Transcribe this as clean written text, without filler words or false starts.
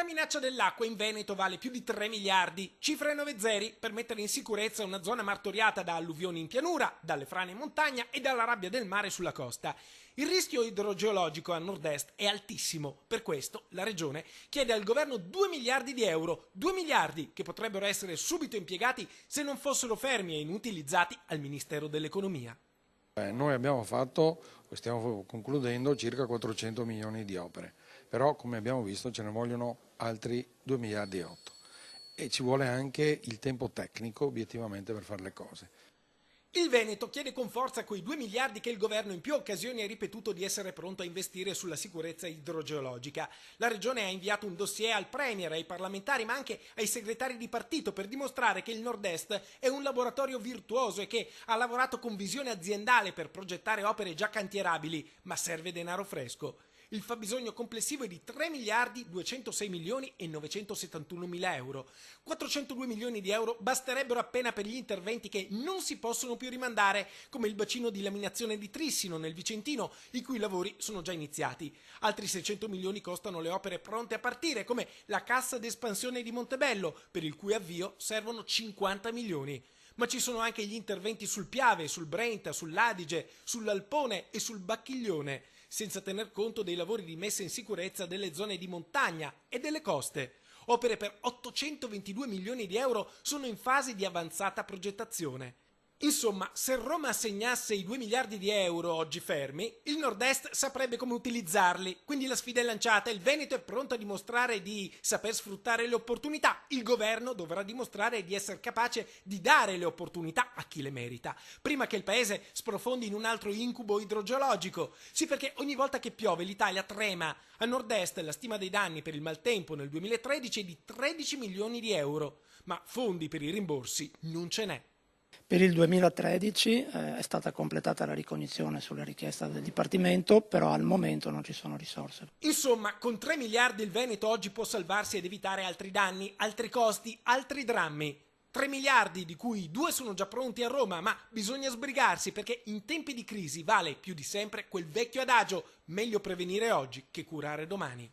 La minaccia dell'acqua in Veneto vale più di 3 miliardi, cifra e 9 zeri per mettere in sicurezza una zona martoriata da alluvioni in pianura, dalle frane in montagna e dalla rabbia del mare sulla costa. Il rischio idrogeologico a nord-est è altissimo, per questo la regione chiede al governo 2 miliardi di euro, 2 miliardi che potrebbero essere subito impiegati se non fossero fermi e inutilizzati al Ministero dell'Economia. Noi stiamo concludendo circa 400 milioni di opere, però come abbiamo visto ce ne vogliono altri 2 miliardi e 8 e ci vuole anche il tempo tecnico obiettivamente per fare le cose. Il Veneto chiede con forza quei 2 miliardi che il governo in più occasioni ha ripetuto di essere pronto a investire sulla sicurezza idrogeologica. La regione ha inviato un dossier al premier, ai parlamentari ma anche ai segretari di partito per dimostrare che il nord-est è un laboratorio virtuoso e che ha lavorato con visione aziendale per progettare opere già cantierabili, ma serve denaro fresco. Il fabbisogno complessivo è di 3 miliardi 206 milioni e 971 mila euro. 402 milioni di euro basterebbero appena per gli interventi che non si possono più rimandare, come il bacino di laminazione di Trissino nel Vicentino, i cui lavori sono già iniziati. Altri 600 milioni costano le opere pronte a partire, come la cassa d'espansione di Montebello, per il cui avvio servono 50 milioni. Ma ci sono anche gli interventi sul Piave, sul Brenta, sull'Adige, sull'Alpone e sul Bacchiglione, senza tener conto dei lavori di messa in sicurezza delle zone di montagna e delle coste. Opere per 822 milioni di euro sono in fase di avanzata progettazione. Insomma, se Roma assegnasse i 2 miliardi di euro oggi fermi, il nord-est saprebbe come utilizzarli. Quindi la sfida è lanciata, il Veneto è pronto a dimostrare di saper sfruttare le opportunità. Il governo dovrà dimostrare di essere capace di dare le opportunità a chi le merita, prima che il paese sprofondi in un altro incubo idrogeologico. Sì, perché ogni volta che piove l'Italia trema. A nord-est la stima dei danni per il maltempo nel 2013 è di 13 milioni di euro, ma fondi per i rimborsi non ce n'è. Per il 2013 è stata completata la ricognizione sulla richiesta del Dipartimento, però al momento non ci sono risorse. Insomma, con 3 miliardi il Veneto oggi può salvarsi ed evitare altri danni, altri costi, altri drammi. 3 miliardi di cui 2 sono già pronti a Roma, ma bisogna sbrigarsi perché in tempi di crisi vale più di sempre quel vecchio adagio: meglio prevenire oggi che curare domani.